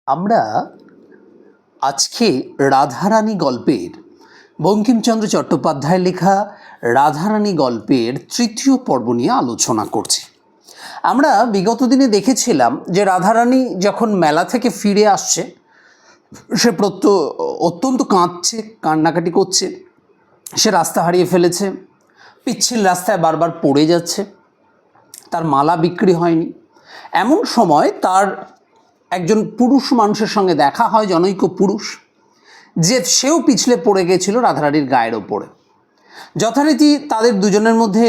আমরা আজকে রাধারানী গল্পের বঙ্কিমচন্দ্র চট্টোপাধ্যায়ের লেখা রাধারানী গল্পের তৃতীয় পর্ব নিয়ে আলোচনা করছি। আমরা বিগত দিনে দেখেছিলাম যে রাধারানী যখন মেলা থেকে ফিরে আসছে সে অত্যন্ত কাঁদছে, কান্নাকাটি করছে। সে রাস্তা হারিয়ে ফেলেছে, পিচ্ছিল রাস্তায় বারবার পড়ে যাচ্ছে, তার মালা বিক্রি হয়নি। এমন সময় তার একজন পুরুষ মানুষের সঙ্গে দেখা হয়, জনৈক পুরুষ, যে সেও পিছলে পড়ে গেছিল রাধারানীর গায়ের ওপরে। যথারীতি তাদের দুজনের মধ্যে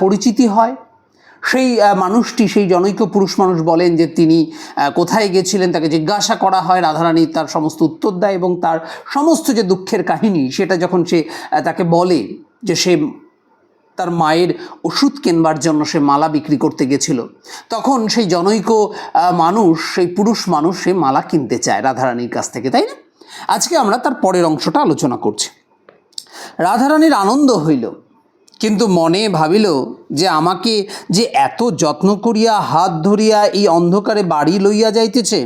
পরিচিতি হয়। সেই মানুষটি, সেই জনৈক পুরুষ মানুষ বলেন যে তিনি কোথায় গেছিলেন, তাকে জিজ্ঞাসা করা হয়। রাধারানী তার সমস্ত উত্তর দেয় এবং তার সমস্ত যে দুঃখের কাহিনী সেটা যখন সে তাকে বলে যে সে তার মায়ের ওষুধ কেনবার জন্য সে মালা বিক্রি করতে গেছিল, তখন সেই জনৈক মানুষ, সেই পুরুষ মানুষ, সে মালা কিনতে চায় রাধারানীর কাছ থেকে, তাই না? আজকে আমরা তার পরের অংশটা আলোচনা করছি। রাধারানীর আনন্দ হইল, কিন্তু মনে ভাবিল যে আমাকে যে এত যত্ন করিয়া হাত ধরিয়া এই অন্ধকারে বাড়ি লইয়া যাইতেছে,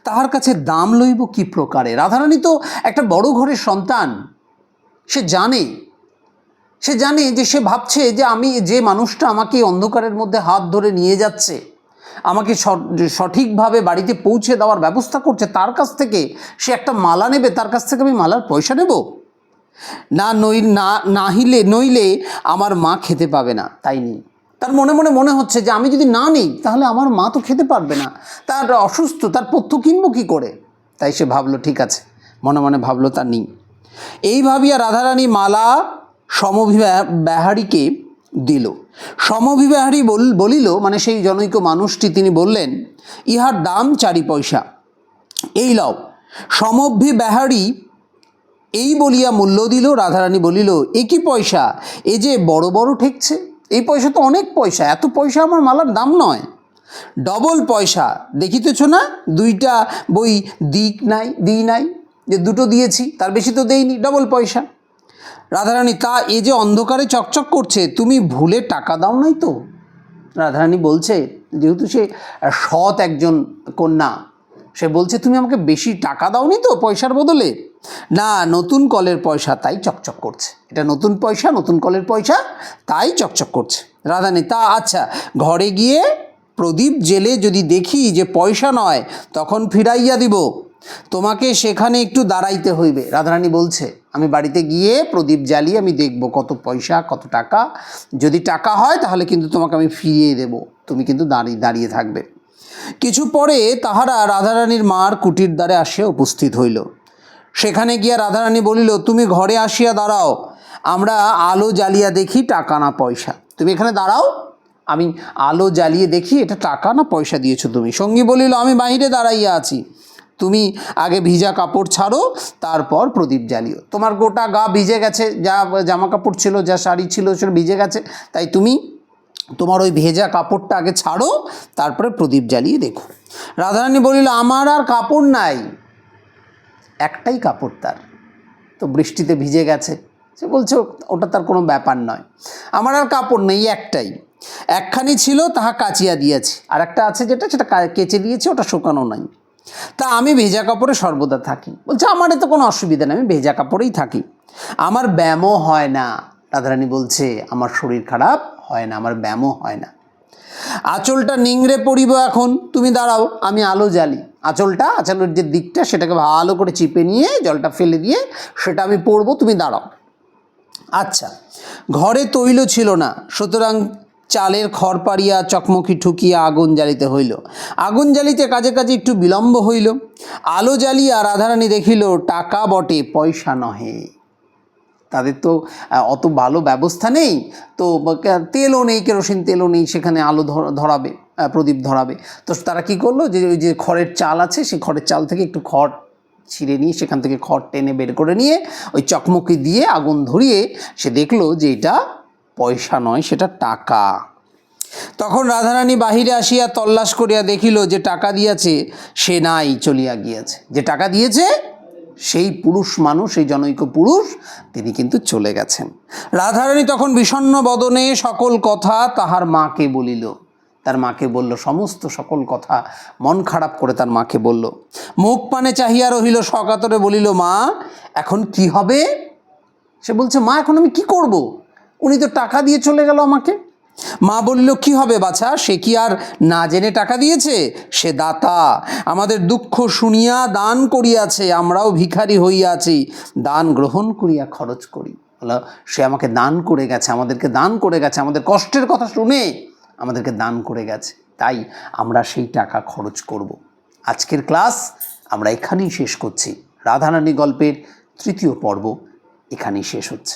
তাহার কাছে দাম লইব কি প্রকারে? রাধারানী তো একটা বড় ঘরের সন্তান। সে জানে যে সে ভাবছে যে আমি যে মানুষটা আমাকে অন্ধকারের মধ্যে হাত ধরে নিয়ে যাচ্ছে, আমাকে সঠিকভাবে বাড়িতে পৌঁছে দেওয়ার ব্যবস্থা করছে, তার কাছ থেকে সে একটা মালা নেবে, তার কাছ থেকে আমি মালার পয়সা নেব নইলে আমার মা খেতে পাবে না, তাই নেই। তার মনে হচ্ছে যে আমি যদি না নিই তাহলে আমার মা তো খেতে পারবে না, তার অসুস্থ, তার পথ্য কিনবো কী করে? তাই সে ভাবলো ঠিক আছে, মনে ভাবলো তা নেই। এই ভাবিয়া রাধারানী মালা সমভিবাহারীকে দিল। সমভিবাহারী বলিল, মানে সেই জনৈক মানুষটি, তিনি বললেন, ইহার দাম 4 পয়সা, এই লও। সমভিবাহারী এই বলিয়া মূল্য দিল। রাধারানী বলিল, এ কি পয়সা? এ যে বড় বড় ঠেকছে, এই পয়সা তো অনেক পয়সা, এত পয়সা আমার মালার দাম নয়। ডবল পয়সা, দেখিতেছ না 2টা বই দিই নাই, যে 2টো দিয়েছি, তার বেশি তো দেইনি, ডবল পয়সা। রাধারানী, তা এ যে অন্ধকারে চকচক করছে, তুমি ভুলে টাকা দাও নাই তো? রাধারানী বলছে, যেহেতু সে সৎ একজন কন্যা, সে বলছে, তুমি আমাকে বেশি টাকা দাওনি তো পয়সার বদলে? না, নতুন কলের পয়সা, তাই চকচক করছে। এটা নতুন পয়সা, নতুন কলের পয়সা, তাই চকচক করছে। রাধারানী, তা আচ্ছা, ঘরে গিয়ে প্রদীপ জেলে যদি দেখি যে পয়সা নয়, তখন ফিরাইয়া দিব, তোমাকে সেখানে একটু দাঁড়াইতে হইবে। রাধারানী বলছে, আমি বাড়িতে গিয়ে প্রদীপ জ্বালিয়ে আমি দেখব কত পয়সা, কত টাকা। যদি টাকা হয় তাহলে কিন্তু তোমাকে আমি ফিরিয়ে দেব, তুমি কিন্তু দাঁড়িয়ে থাকবে। কিছু পরে তাহারা রাধারানীর মার কুটির দ্বারে আসিয়া উপস্থিত হইল। সেখানে গিয়া রাধারানী বলিল, তুমি ঘরে আসিয়া দাঁড়াও, আমরা আলো জ্বালিয়া দেখি টাকা না পয়সা। তুমি এখানে দাঁড়াও, আমি আলো জ্বালিয়ে দেখি এটা টাকা না পয়সা দিয়েছো তুমি। সঙ্গী বলিল, আমি বাইরে দাঁড়াইয়া আছি, তুমি আগে ভিজা কাপড় ছাড়ো, তারপর প্রদীপ জ্বালিও। তোমার গোটা গা ভিজে গেছে, যা জামা কাপড় ছিল, যা শাড়ি ছিল, সেটা ভিজে গেছে, তাই তুমি তোমার ওই ভেজা কাপড়টা আগে ছাড়ো, তারপরে প্রদীপ জ্বালিয়ে দেখো। রাধারানী বলিল, আমার আর কাপড় নাই, একটাই কাপড় তার, তো বৃষ্টিতে ভিজে গেছে। সে বলছে ওটা তার কোনো ব্যাপার নয়, আমার আর কাপড় নেই, একটাই, একখানি ছিল, তাহা কাচিয়া দিয়েছি, আর একটা আছে সেটা কেচে দিয়েছি, ওটা শুকানো নাই। তা আমি ভেজা কাপড়ে সর্বদা থাকি। বলছে, আমার তো কোনো অসুবিধা নেই, আমি ভেজা কাপড়েই থাকি, আমার ব্যায়ামও হয় না। রাধারানী বলছে, আমার শরীর খারাপ হয় না, আমার ব্যায়ামও হয় না। আঁচলটা নিংড়ে পড়িব এখন, তুমি দাঁড়াও, আমি আলো জ্বালি। আঁচলের যে দিকটা সেটাকে ভালো করে চিপে নিয়ে জলটা ফেলে দিয়ে সেটা আমি পড়বো, তুমি দাঁড়াও। আচ্ছা, ঘরে তৈল ছিল না, সুতরাং চালের খড় পাড়িয়া চকমকি ঠুকিয়া আগুন জ্বালিতে হইল। আগুন জ্বালিতে কাজে একটু বিলম্ব হইল। আলো জ্বালিয়া রাধারানী দেখিল, টাকা বটে, পয়সা নহে। তাদের তো অত ভালো ব্যবস্থা নেই, তো তেলও নেই, কেরোসিন তেলও নেই, সেখানে আলো ধরাবে, প্রদীপ ধরাবে। তো তারা কি করলো, যে ওই যে খড়ের চাল আছে, সেই খড়ের চাল থেকে একটু খড় ছিঁড়ে নিয়ে সেখান থেকে খড় টেনে বের করে নিয়ে ওই চকমকি দিয়ে আগুন ধরিয়ে সে দেখলো যে এটা পয়সা নয়, সেটা টাকা। তখন রাধারানী বাহিরে আসিয়া তল্লাশ করিয়া দেখিল যে টাকা দিয়েছে সে নাই, চলিয়া গিয়েছে। যে টাকা দিয়েছে সেই পুরুষ মানুষ, সেই জনৈক পুরুষ, তিনি কিন্তু চলে গেছেন। রাধারানী তখন বিষণ্ণ বদনে সকল কথা তাহার মাকে বলিল। তার মাকে বলল, সমস্ত সকল কথা মন খারাপ করে তার মাকে বলল। মুখ পানে চাহিয়া রহিল, সকাতরে বলিল, মা এখন কি হবে? সে বলছে, মা এখন আমি কি করব? উনি তো টাকা দিয়ে চলে গেল আমাকে। মা বলল, কি হবে বাছা, সে কি আর না জেনে টাকা দিয়েছে? সে দাতা, আমাদের দুঃখ শুনিয়া দান করিয়াছে, আমরাও ভিখারি হইয়াছি, দান গ্রহণ করিয়া খরচ করি। বলো, সে আমাকে দান করে গেছে, আমাদেরকে দান করে গেছে, আমাদের কষ্টের কথা শুনে আমাদেরকে দান করে গেছে, তাই আমরা সেই টাকা খরচ করব। আজকের ক্লাস আমরা এখানেই শেষ করছি। রাধারানী গল্পের তৃতীয় পর্ব এখানেই শেষ হচ্ছে।